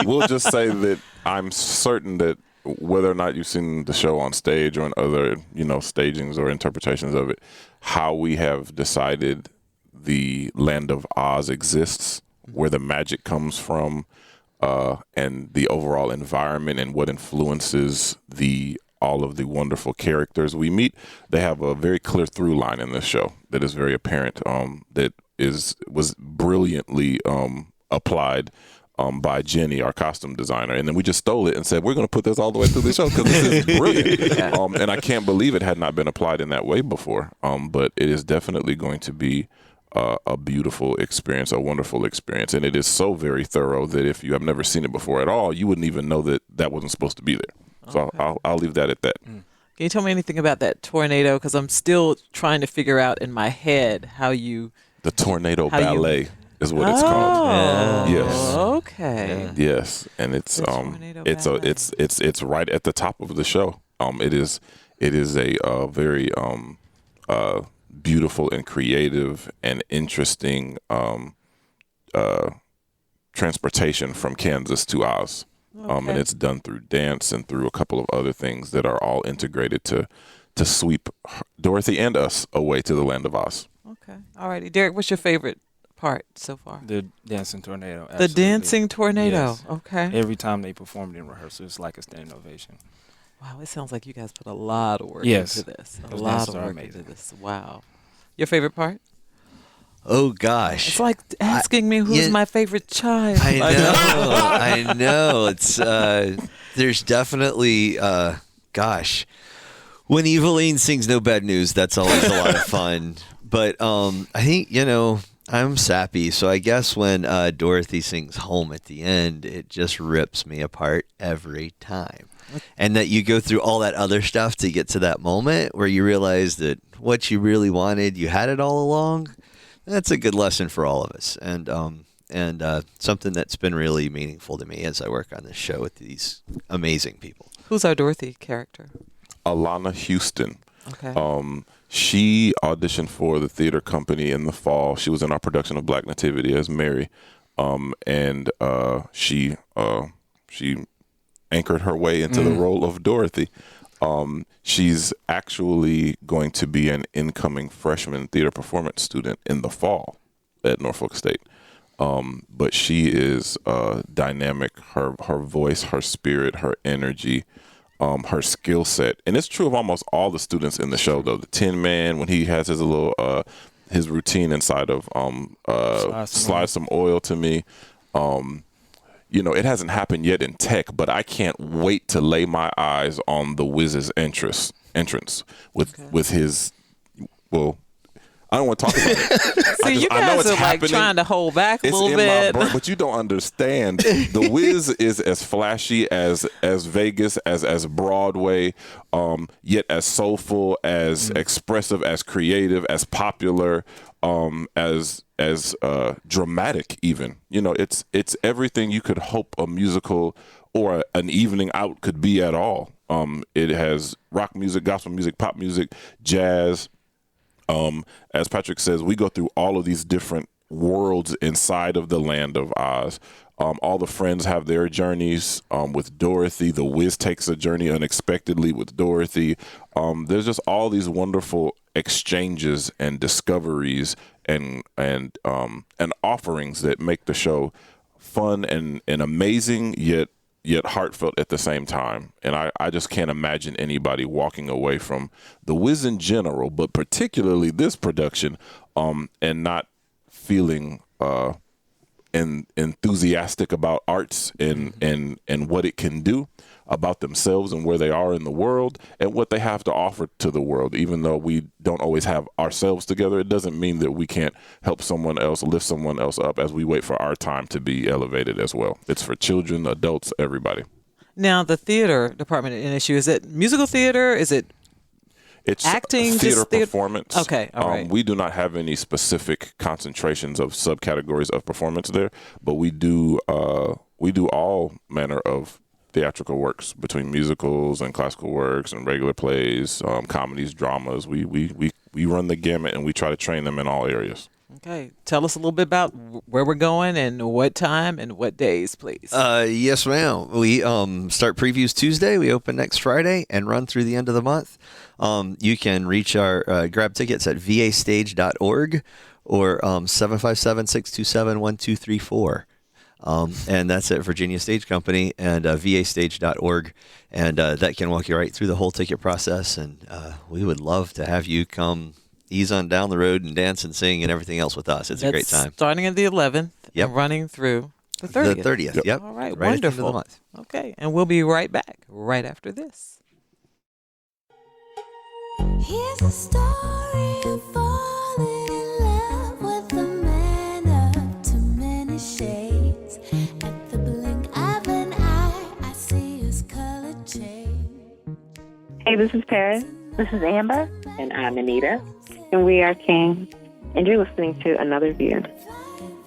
We'll just say that I'm certain that whether or not you've seen the show on stage or in other, stagings or interpretations of it, how we have decided the Land of Oz exists, where the magic comes from, and the overall environment and what influences all of the wonderful characters we meet. They have a very clear through line in this show that is very apparent, that was brilliantly applied by Jenny, our costume designer, and then we just stole it and said, we're going to put this all the way through the show because this is brilliant. And I can't believe it had not been applied in that way before. But it is definitely going to be a beautiful experience, a wonderful experience, and it is so very thorough that if you have never seen it before at all, you wouldn't even know that wasn't supposed to be there. So I'll leave that at that. Can you tell me anything about that tornado? Because I'm still trying to figure out in my head the tornado ballet is what it's called. Yes. Okay. Yes, and it's it's right at the top of the show. It is a very beautiful and creative and interesting transportation from Kansas to Oz. And it's done through dance and through a couple of other things that are all integrated to sweep Dorothy and us away to the Land of Oz. Okay. All righty. Derek, what's your favorite part so far? The dancing tornado. The dancing tornado. Yes. Okay. Every time they performed in rehearsal, it's like a standing ovation. Wow, it sounds like you guys put a lot of work Yes. into this. A Those lot dances of are work amazing. into this. Wow. Your favorite part? Oh gosh, It's like asking me who's my favorite child. I know. It's there's definitely gosh, when Eveline sings "No Bad News," that's always a lot of fun. But I think I'm sappy, so I guess when Dorothy sings "Home" at the end, it just rips me apart every time. And that you go through all that other stuff to get to that moment where you realize that what you really wanted, you had it all along. That's a good lesson for all of us, and something that's been really meaningful to me as I work on this show with these amazing people. Who's our Dorothy character? Alana Houston. Okay. She auditioned for the theater company in the fall. She was in our production of Black Nativity as Mary, and she anchored her way into the role of Dorothy. She's actually going to be an incoming freshman theater performance student in the fall at Norfolk State. But she is dynamic. Her voice, her spirit, her energy, her skill set. And it's true of almost all the students in the show, though. The Tin Man, when he has his little his routine inside of Slide Some Oil to Me. It hasn't happened yet in tech, but I can't wait to lay my eyes on the Wiz's entrance with his. Well, I don't want to talk about it. See, you guys are like trying to hold back a little bit. My brain, but you don't understand. The Wiz is as flashy as Vegas, as Broadway, yet as soulful, as expressive, as creative, as popular, as dramatic. Even it's everything you could hope a musical or an evening out could be at all. It has rock music, gospel music, pop music, jazz. As Patrick says, we go through all of these different worlds inside of the land of Oz. All the friends have their journeys. With Dorothy, the Wiz takes a journey unexpectedly with Dorothy. There's just all these wonderful exchanges and discoveries and offerings that make the show fun and amazing, yet heartfelt at the same time. And I just can't imagine anybody walking away from The Wiz in general, but particularly this production, and not feeling enthusiastic about arts and what it can do, about themselves and where they are in the world and what they have to offer to the world. Even though we don't always have ourselves together, it doesn't mean that we can't help someone else, lift someone else up as we wait for our time to be elevated as well. It's for children, adults, everybody. Now, the theater department at NSU, is it musical theater? Is it It's acting? theater performance. Okay, all right. We do not have any specific concentrations of subcategories of performance there, but we do all manner of theatrical works, between musicals and classical works and regular plays, comedies, dramas. We run the gamut, and we try to train them in all areas. Okay. Tell us a little bit about where we're going and what time and what days, please. Yes, ma'am. We start previews Tuesday. We open next Friday and run through the end of the month. You can reach our grab tickets at vastage.org or 757-627-1234. And that's at Virginia Stage Company and vastage.org. And that can walk you right through the whole ticket process. And we would love to have you come ease on down the road and dance and sing and everything else with us. It's a great time. Starting at the 11th and running through the 30th. The 30th, yep. All right, right at the end of the wonderful. month. Okay, and we'll be right back right after this. Here's a story of falling in love with a man of too many shades. At the blink of an eye, I see his color change. Hey, this is Paris. This is Amber. And I'm Anita. And we are King. And you're listening to Another View.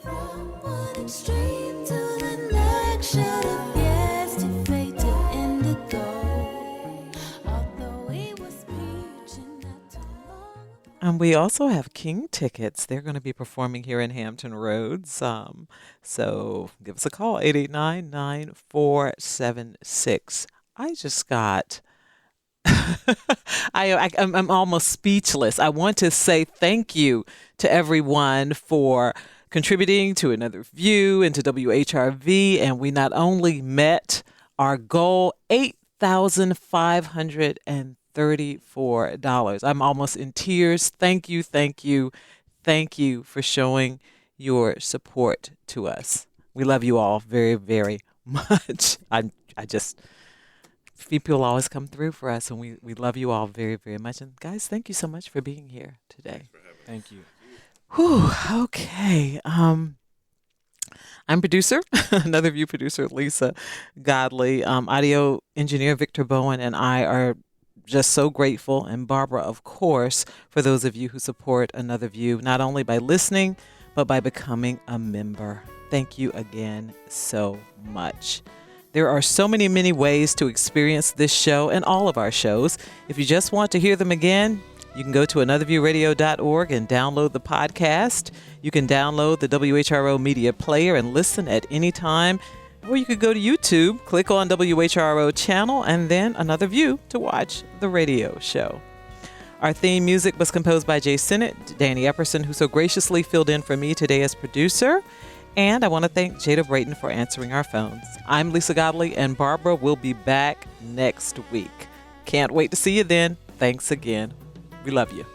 One extreme to the next, should have guessed he faded to indigo. Although he was preaching not too long. And we also have King tickets. They're going to be performing here in Hampton Roads. So give us a call, 889-9476. I just got... I'm almost speechless. I want to say thank you to everyone for contributing to Another View and to WHRV. And we not only met our goal, $8,534. I'm almost in tears. Thank you, thank you, thank you for showing your support to us. We love you all very, very much. I just... People always come through for us, and we love you all very, very much. And guys, thank you so much for being here today. Thank you. Whew, okay. I'm producer, Another View producer, Lisa Godley. Audio engineer Victor Bowen and I are just so grateful, and Barbara, of course, for those of you who support Another View, not only by listening, but by becoming a member. Thank you again so much. There are so many ways to experience this show and all of our shows. If you just want to hear them again, you can go to anotherviewradio.org and download the podcast. You can download the WHRO Media Player and listen at any time. Or you could go to YouTube, click on WHRO channel, and then Another View to watch the radio show. Our theme music was composed by Jay Sinnott, Danny Epperson, who so graciously filled in for me today as producer. And I want to thank Jada Brayton for answering our phones. I'm Lisa Godley, and Barbara will be back next week. Can't wait to see you then. Thanks again. We love you.